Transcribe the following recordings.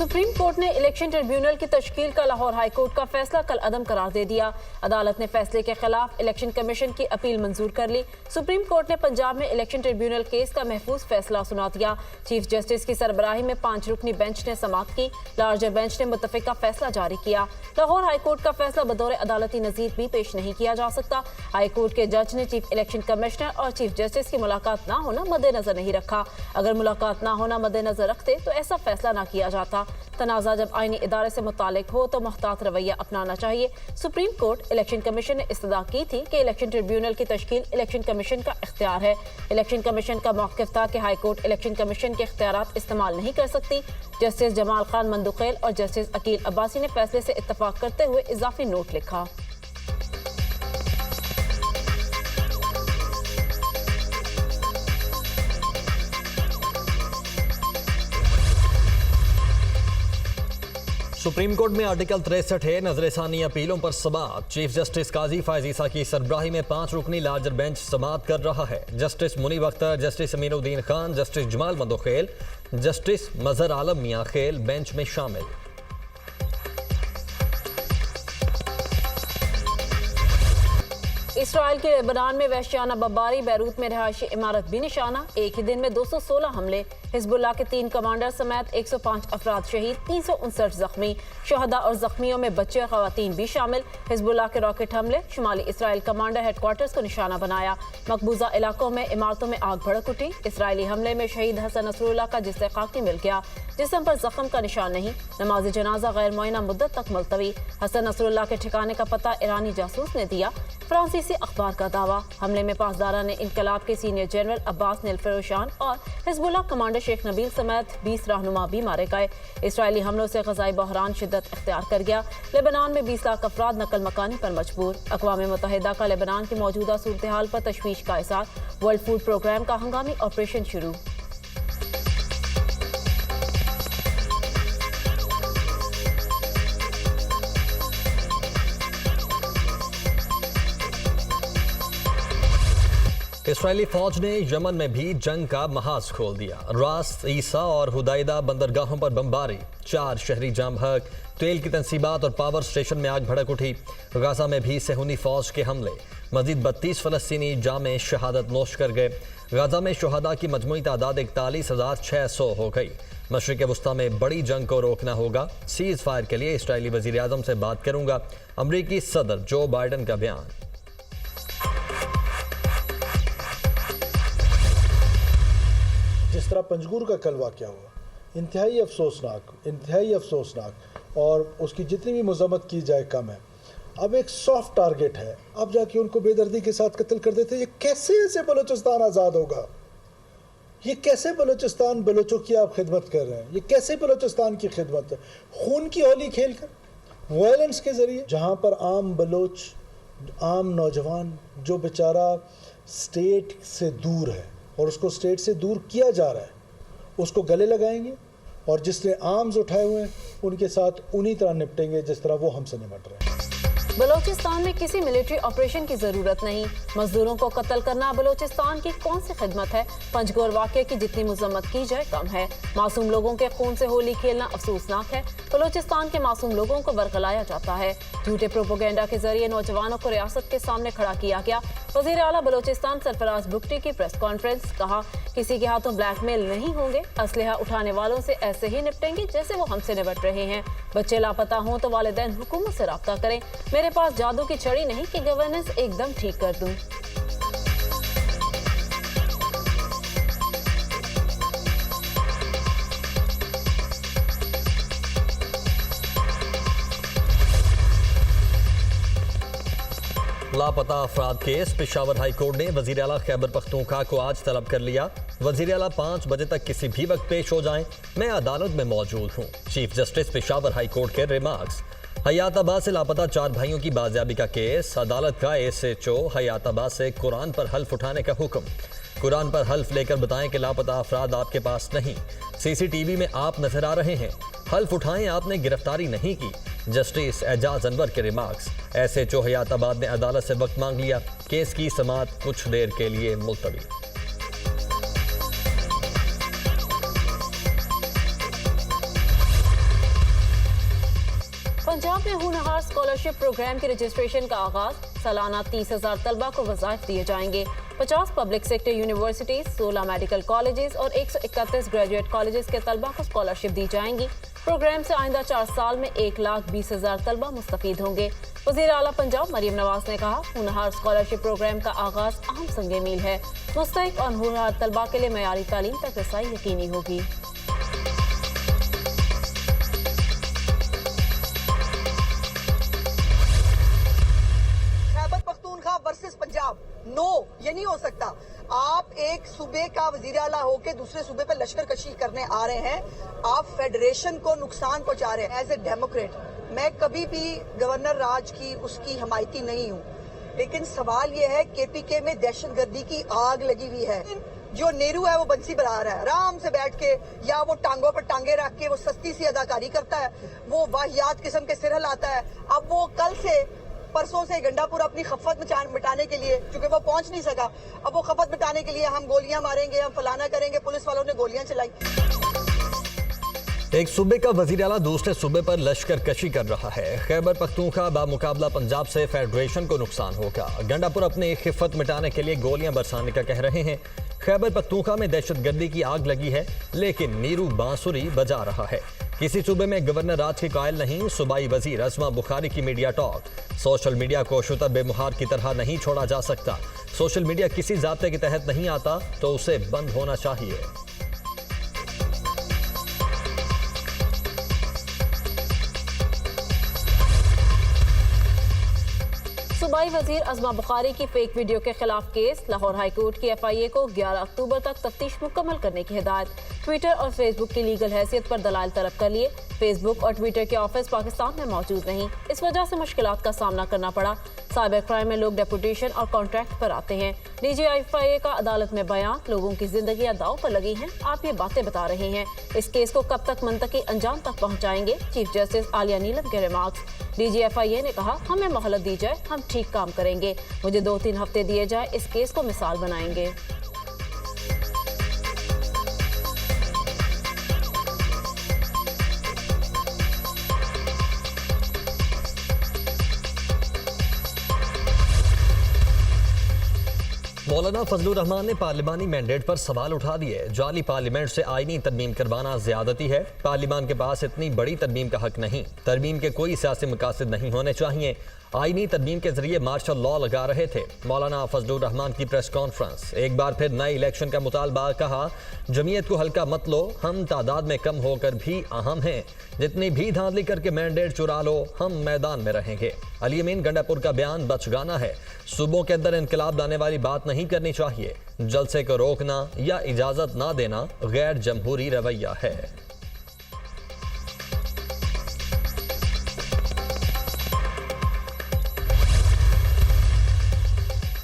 Supreme court ने election tribunal की तश्कील का लाहौर हाई कोर्ट का फैसला कल अदम करार दे दिया। अदालत ने फैसले के खिलाफ इलेक्शन कमीशन की अपील मंजूर कर ली। सुप्रीम कोर्ट ने पंजाब में इलेक्शन ट्रिब्यूनल केस का महफूज फैसला सुना दिया। चीफ जस्टिस की सरबराही में 5 रुकनी बेंच ने समाअत की। लार्जर बेंच ने मुत्तफिका फैसला जारी किया। लाहौर हाई कोर्ट का फैसला बतौर अदालती नजीर भी पेश नहीं किया जा सकता। हाई कोर्ट के जज ने चीफ इलेक्शन कमिश्नर और चीफ जस्टिस की मुलाकात न होना मद्देनजर नहीं रखा। अगर मुलाकात न होना मद्देनजर रखते तो ऐसा फैसला न किया जाता। तनाज़ा जब आईनी इदारे से मुतालिक हो तो मुहतात रवैया अपनाना चाहिए। सुप्रीम कोर्ट इलेक्शन कमीशन ने इस्तदा की थी कि इलेक्शन ट्रिब्यूनल की तश्कील इलेक्शन कमीशन का इख्तियार है। इलेक्शन कमीशन का मौक़िफ़ था कि हाई कोर्ट इलेक्शन कमीशन के इख्तियारात इस्तेमाल नहीं कर सकती। जस्टिस जमाल खान मंदुखेल और जस्टिस अकील अब्बासी ने फैसले से इत्तफाक करते हुए इजाफी नोट लिखा। सुप्रीम कोर्ट में आर्टिकल 63 है। नजरसानी अपीलों पर समाअत। चीफ जस्टिस काजी फैज ईसा की सरबराही में 5 रुकनी लार्जर बेंच समाअत कर रहा है। Justice Munib Akhtar, justice Aminuddin Khan, justice Jamal Mandokhel, justice Mazhar Alam Miankhel bench में शामिल। इसराइल के लेबनान में वहशियाना बमबारी, बैरूत में रिहायशी इमारत भी निशाना। एक ही दिन में 216 हमले। हिजबुल्लाह के 3 कमांडर समेत 105 अफराद शहीद, 359 जख्मी। शहदा और जख्मियों में बच्चे और खवातीन भी शामिल। हिजबुल्लाह के रॉकेट हमले शुमाली इसराइल कमांडर हेडक्वार्टर्स को निशाना बनाया। मकबूजा इलाकों में इमारतों में आग भड़क उठी। इसराइली हमले में शहीद हसन नसरुल्लाह का जिस्म खाकी मिल गया। जिस्म पर जख्म का निशान नहीं। नमाज जनाजा गैर मुअय्यना मुद्दत तक मुलतवी। हसन नसरुल्लाह के ठिकाने का पता ईरानी जासूस ने दिया। फ्रांसीसी अखबार का दावा। हमले में पासदारान इनकलाब के सीनियर जनरल अब्बास नीलफरोशान और हिजबुल्लाह कमांडर शेख नबील समेत 20 रहनुमा भी मारे गए। इसराइली हमलों से ग़ज़ाई बहरान शिद्दत इख्तियार कर गया। लेबनान में 20 लाख अफराद नकल मकानी पर मजबूर। अक़वाम मुत्तहिदा का लेबनान की मौजूदा सूरत हाल पर तशवीश का इज़हार। वर्ल्ड फूड प्रोग्राम का हंगामी ऑपरेशन शुरू। इसराइली फौज ने यमन में भी जंग का महाज खोल दिया। रास, ईसा और हुदैदा बंदरगाहों पर बमबारी, 4 शहरी जाम बहक, तेल की तंसीबात और पावर स्टेशन में आग भड़क उठी। गाजा में भी सेहूनी फौज के हमले। मजीद 32 फ़लस्तीनी जामे शहादत नोश कर गए। गाजा में शुहदा की मजमूई तादाद 41,600 हो गई। मशरिक़ वस्ता में बड़ी जंग को रोकना होगा। सीज़ फायर के लिए इसराइली वज़ीर आज़म से बात करूंगा। अमरीकी सदर जो बाइडन का बयान। जिस तरह पंजगूर का कल वाक़या हुआ, इंतहाई अफसोसनाक और उसकी जितनी भी मज़म्मत की जाए कम है। अब एक सॉफ्ट टारगेट है, अब जाके उनको बेदर्दी के साथ कत्ल कर देते। ये कैसे ऐसे बलूचिस्तान आज़ाद होगा? ये कैसे बलूचिस्तान बलोचों की आप खिदमत कर रहे हैं? ये कैसे बलूचिस्तान की खिदमत है? खून की होली खेल कर, वायलेंस के ज़रिए, जहाँ पर आम बलोच, आम नौजवान जो बेचारा स्टेट से दूर है और उसको स्टेट से दूर किया जा रहा है, उसको गले लगाएंगे और जिसने आर्म्स उठाए हुए हैं उनके साथ उन्हीं तरह निपटेंगे जिस तरह वो हमसे निपट रहे हैं। बलोचिस्तान में किसी मिलिट्री ऑपरेशन की जरूरत नहीं। मजदूरों को कत्ल करना बलोचिस्तान की कौन सी खिदमत है? पंजगोर वाक़े की जितनी मजम्मत की जाए कम है। मासूम लोगों के खून से होली खेलना अफसोसनाक है। बलोचिस्तान के मासूम लोगों को बरगलाया जाता है। झूठे प्रोपोगेंडा के जरिए नौजवानों को रियासत के सामने खड़ा किया गया। वज़ीर आला बलोचिस्तान सरफराज बुगटी की प्रेस कॉन्फ्रेंस। कहा, किसी के हाथों ब्लैकमेल नहीं होंगे। असलहा उठाने वालों से ऐसे ही निपटेंगे जैसे वो हमसे निपट रहे हैं। बच्चे लापता हों तो वालिदैन हुकूमत से राब्ता करें। मेरे पास जादू की छड़ी नहीं कि गवर्नेंस एकदम ठीक कर दूं। लापता अफराद केस। पेशावर हाई कोर्ट ने वज़ीर आला खैबर पख्तूनख्वा को आज तलब कर लिया। वज़ीर आला 5 बजे तक किसी भी वक्त पेश हो जाएं, मैं अदालत में मौजूद हूँ। Chief justice Peshawar high court के रिमार्क्स। हयाताबाद से लापता 4 भाइयों की बाजियाबी का केस। अदालत का SHO हयाताबाद से कुरान पर हल्फ उठाने का हुक्म। कुरान पर हल्फ लेकर बताएं कि लापता अफराद आपके पास नहीं, CCTV में आप नजर आ रहे हैं। हल्फ उठाएं आपने गिरफ्तारी नहीं की। जस्टिस एजाज अनवर के रिमार्क्स। SHO हयाताबाद ने अदालत से वक्त मांग लिया। केस की समाअत कुछ देर के लिए मुलतवी। पंजाब में हुनहार स्कॉलरशिप प्रोग्राम के रजिस्ट्रेशन का आगाज। सालाना 30,000 तलबा को वज़ाइफ दिए जाएंगे। 50 public sector universities, 16 medical colleges और 131 ग्रेजुएट कॉलेजेस के तलबा को स्कॉलरशिप दी जाएंगी। प्रोग्राम से आइंदा 4 साल में 1,20,000 तलबा मुस्तफीद होंगे। वज़ीर आला पंजाब मरियम नवाज ने कहा, हुनहार स्कॉलरशिप प्रोग्राम का आगाज अहम संगे मील है। मुस्तहिक और हुनहार तलबा के लिए मयारी तालीम तक रसाई यकीनी होगी। वर्सेस पंजाब, नो, ये नहीं हो सकता। आप एक सूबे का वजीर आला होकर दूसरे सूबे पर लश्कर कशी करने आ रहे हैं। आप फेडरेशन को नुकसान पहुंचा रहे हैं। एज ए डेमोक्रेट मैं कभी भी गवर्नर राज की उसकी हमायती नहीं हूं, लेकिन सवाल यह है केपीके में दहशतगर्दी की आग लगी हुई है। जो नेहरू है वो बंसी बना रहा है, आराम से बैठ के, या वो टांगों पर टांगे रख के वो सस्ती सी अदाकारी करता है, वो वाहियात किस्म के सिर हिलाता है। अब वो कल से परसों से गंडापुर अपनी खफत मिटाने के लिए, चूंकि वो पहुंच नहीं सका, अब वो खफत मिटाने के लिए हम गोलियां मारेंगे, हम फलाना करेंगे। पुलिस वालों ने गोलियां चलाई। एक सूबे का वजीर आला दूसरे सूबे पर लश्कर कशी कर रहा है। खैबर पख्तूनख्वा बामुकाबला पंजाब से फेडरेशन को नुकसान होगा। गंडापुर अपनी खिफत मिटाने के लिए गोलियां बरसाने का कह रहे हैं। खैबर पख्तूनख्वा में दहशतगर्दी की आग लगी है, लेकिन नीरू बांसुरी बजा रहा है। किसी सूबे में गवर्नर राज के कायल नहीं, सूबाई वजीर अस्मा बुखारी की मीडिया टॉक। सोशल मीडिया को शुतर बेमुहार की तरह नहीं छोड़ा जा सकता। सोशल मीडिया किसी ज़ाब्ते के तहत नहीं आता तो उसे बंद होना चाहिए। सूबाई वजीर अस्मा बुखारी की फेक वीडियो के खिलाफ केस। लाहौर हाईकोर्ट की FIA को 11 अक्टूबर तक तफ्तीश मुकम्मल करने की हिदायत। ट्विटर और फेसबुक की लीगल हैसियत पर दलाइल तलब कर लिए। फेसबुक और ट्विटर के ऑफिस पाकिस्तान में मौजूद नहीं, इस वजह से मुश्किलात का सामना करना पड़ा। साइबर क्राइम में लोग डेपुटेशन और कॉन्ट्रैक्ट पर आते हैं। DG FIA का अदालत में बयान, लोगों की जिंदगियां दाव पर लगी हैं, आप ये बातें बता रहे हैं। इस केस को कब तक मंतकी अंजाम तक पहुंचाएंगे? चीफ जस्टिस आलिया नीलम के रिमार्क्स। DG FIA ने कहा, हमें मोहलत दी जाए, हम ठीक काम करेंगे। मुझे 2-3 हफ्ते दिए जाए, इस केस को मिसाल बनाएंगे। मौलाना फजलुर रहमान ने पार्लिमानी मैंडेट पर सवाल उठा दिए। जाली पार्लियामेंट से आईनी तरमीम करवाना ज्यादती है। पार्लियामान के पास इतनी बड़ी तरमीम का हक नहीं। तरमीम के कोई सियासी मकासद नहीं होने चाहिए। आईनी तरमीम के जरिए मार्शल लॉ लगा रहे थे। मौलाना फजलुर रहमान की प्रेस कॉन्फ्रेंस। एक बार फिर नए इलेक्शन का मुतालबा। कहा, जमीयत को हल्का मत लो, हम तादाद में कम होकर भी अहम हैं। जितनी भी धांधली करके मैंडेट चुरा लो, हम मैदान में रहेंगे। अली अमीन गंडापुर का बयान बचगाना है। सूबों के अंदर इनकलाब लाने वाली बात नहीं करनी चाहिए। जलसे को रोकना या इजाजत ना देना गैर जमहूरी रवैया है।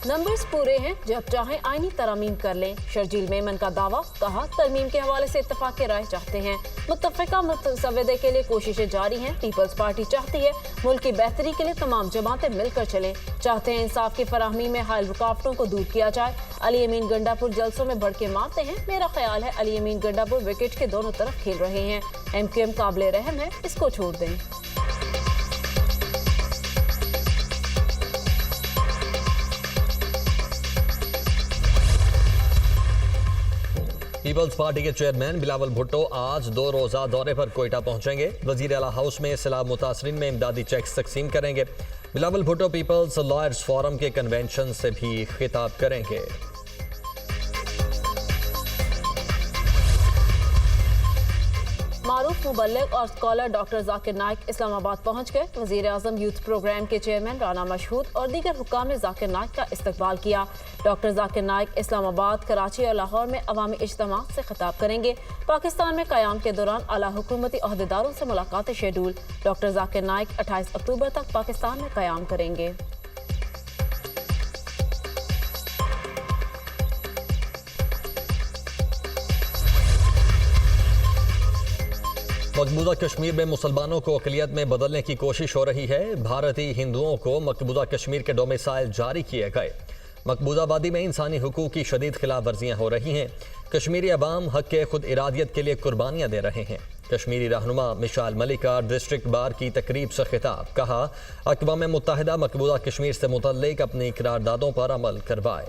नंबर्स पूरे हैं, जब चाहें आईनी तरमीम कर लें। शर्जील मेमन का दावा। कहा, तरमीम के हवाले से इत्तफाक की राय चाहते हैं। मुत्तफ़िका मुसवदे के लिए कोशिशें जारी हैं। पीपल्स पार्टी चाहती है मुल्क की बेहतरी के लिए तमाम जमातें मिलकर चलें। चाहते हैं इंसाफ की फराहमी में हायल रुकावटों को दूर किया जाए। अली अमीन गंडापुर जलसों में बढ़ के मारते हैं। मेरा ख्याल है अली अमीन गंडापुर विकेट के दोनों तरफ खेल रहे हैं। MQM काबिले रहम है, इसको छोड़ दें। पीपल्स पार्टी के चेयरमैन बिलावल भुट्टो आज 2 रोजा दौरे पर कोयटा पहुंचेंगे। वजीर आला हाउस में सैलाब मुतासरीन में इमदादी चेक्स तकसीम करेंगे। Bilawal Bhutto peoples lawyers forum के कन्वेंशन से भी खिताब करेंगे। मारूफ मुबल्लिग और स्कॉलर डॉक्टर जाकिर नाइक इस्लामाबाद पहुंच गए। वजीर आजम यूथ प्रोग्राम के चेयरमैन राना मशहूद और दीगर हुक्काम ने जाकिर नाइक का इस्तकबाल किया। डॉक्टर जाकिर नाइक इस्लामाबाद, कराची और लाहौर में अवामी इज्तिमा से खिताब करेंगे। पाकिस्तान में क़याम के दौरान आला हुकूमती अहदेदारों से मुलाकात शेड्यूल। डॉक्टर जाकिर नाइक 28 अक्टूबर तक पाकिस्तान में क़याम करेंगे। मकबूजा कश्मीर में मुसलमानों को अक़लियत में बदलने की कोशिश हो रही है। भारतीय हिंदुओं को मकबूजा कश्मीर के डोमिसाइल जारी किए गए। मकबूजा वादी में इंसानी हुकूक की शदीद खिलाफ वर्जियाँ हो रही हैं। कश्मीरी अवाम हक के खुद इरादियत के लिए कुर्बानियाँ दे रहे हैं। कश्मीरी रहनुमा मिशाल मलिका डिस्ट्रिक्ट बार की तकरीब से खिताब, कहा अक़वाम मुत्तहिदा मकबूजा कश्मीर से मुतल्लिक अपनी करारदादों पर अमल करवाए।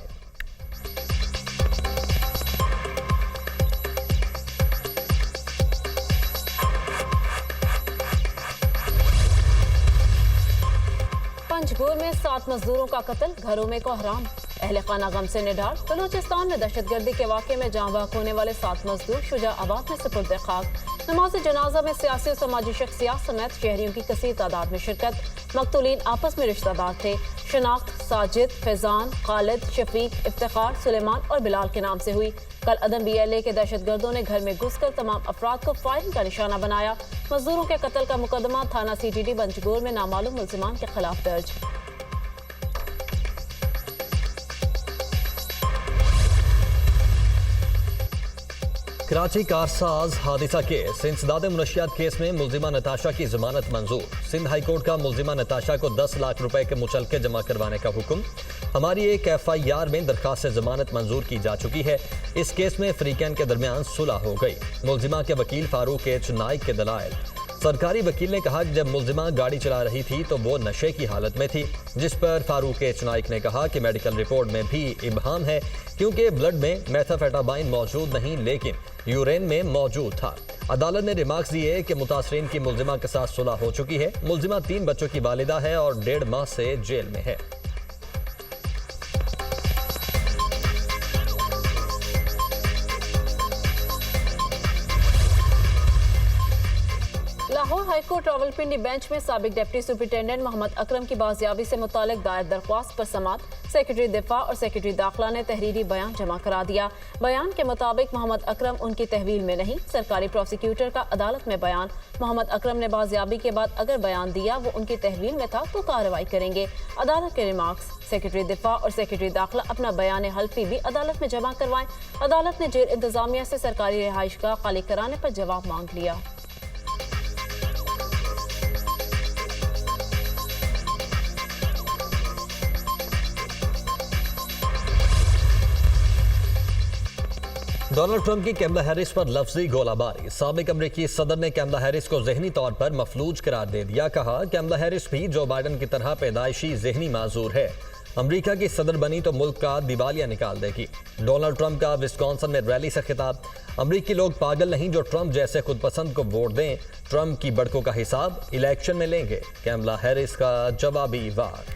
पंजगुर में 7 मजदूरों का कत्ल, घरों में कोहराम, अहले खाना गम से निडार। बलूचिस्तान में दहशतगर्दी के वाक़े में जाँ बहक होने वाले 7 मजदूर शुजाआबाद में सुपुर्द खाक। नमाज जनाजा में सियासी और समाजी शख्सियात समेत शहरियों की कसीर तादाद में शिरकत। मकतूलीन आपस में रिश्तेदार थे। शनाख्त साजिद, फैजान, खालिद, शफीक, इफ्तिखार, सुलेमान और बिलाल के नाम से हुई। कल अदम BLA के दहशतगर्दों ने घर में घुसकर तमाम अफराद को फायरिंग का निशाना बनाया। मजदूरों के कत्ल का मुकदमा थाना CTD पंजगुर में नामालूम मुल्जिमान के खिलाफ दर्ज। कराची कारसाज हादिसा केस, इंसदाद मुनशियात केस में मुल्जिमा नताशा की जमानत मंजूर। सिंध हाई कोर्ट का मुल्जिमा नताशा को 10 लाख रुपए के मुचलके जमा करवाने का हुक्म। हमारी एक FIR में दरखास्त जमानत मंजूर की जा चुकी है। इस केस में फरीकैन के दरमियान सुलह हो गई। मुल्जिमा के वकील फारूक H नाइक के दलाइल। सरकारी वकील ने कहा कि जब मुल्जिमा गाड़ी चला रही थी तो वो नशे की हालत में थी, जिस पर फारूक H नाइक ने कहा कि मेडिकल रिपोर्ट में भी इब्हाम है क्योंकि ब्लड में मेथाफेटाबाइन मौजूद नहीं लेकिन यूरेन में मौजूद था। अदालत ने रिमार्क्स दिए कि मुतासरीन की मुल्जिमा के साथ सुलह हो चुकी है। मुल्जिमा 3 बच्चों की वालिदा है और 1.5 माह से जेल में है। लाहौर हाईकोर्ट रावलपिंडी बेंच में साबिक डिप्टी सुपरिटेंडेंट मोहम्मद अकरम की बाजियाबी से मुतालिक दायर दरख्वास्त पर समात। सेक्रेटरी दिफा और सेक्रेटरी दाखिला ने तहरीरी बयान जमा करा दिया। बयान के मुताबिक मोहम्मद अकरम उनकी तहवील में नहीं। सरकारी प्रोसिक्यूटर का अदालत में बयान। मोहम्मद अकरम ने बाजियाबी के बाद अगर बयान दिया वो उनकी तहवील में था तो कार्रवाई करेंगे। अदालत के रिमार्क्स, सेक्रेटरी दिफा और सेक्रेटरी दाखिला अपना बयान हल्फी भी अदालत में जमा करवाएं। अदालत ने जेल इंतजामिया से सरकारी रिहाइश गाह खाली कराने पर जवाब मांग लिया। डोनाल्ड ट्रंप की कैमला हैरिस पर लफ्जी गोलाबारी। साबिक अमरीकी सदर ने कैमला हैरिस को जहनी तौर पर मफलूज करार दे दिया। कहा कैमला हैरिस भी जो बाइडन की तरह पैदाइशी जहनी माजूर है। अमरीका की सदर बनी तो मुल्क का दिवालिया निकाल देगी। डोनाल्ड ट्रंप का विस्कॉन्सन में रैली से खिताब। अमरीकी लोग पागल नहीं जो ट्रंप जैसे खुद पसंद को वोट दें। ट्रंप की बड़कों का हिसाब इलेक्शन में लेंगे। कैमला हैरिस का जवाबी वार।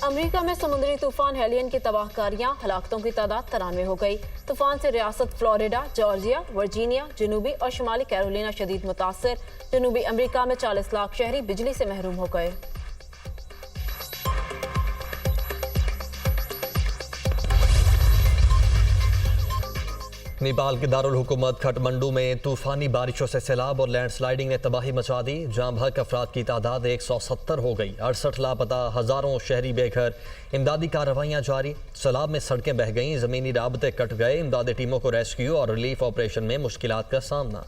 अमेरिका में समुद्री तूफान हेलियन की तबाहकारियां, हलाकतों की तादाद 93 हो गई। तूफान से रियासत फ्लोरिडा, जॉर्जिया, वर्जीनिया, जनूबी और शुमाली कैरोलिना शदीद मुतासर। जनूबी अमेरिका में 40 लाख शहरी बिजली से महरूम हो गए। नेपाल के दारुल हुकूमत खटमंडू में तूफानी बारिशों से सैलाब और लैंडस्लाइडिंग ने तबाही मचा दी। जाँ बहक अफराद की तादाद 170 हो गई। 68 लापता, हजारों शहरी बेघर। इमदादी कार्रवाइयाँ जारी। सैलाब में सड़कें बह गईं, जमीनी राबते कट गए। इमदादी टीमों को रेस्क्यू और रिलीफ ऑपरेशन में मुश्किलात का सामना।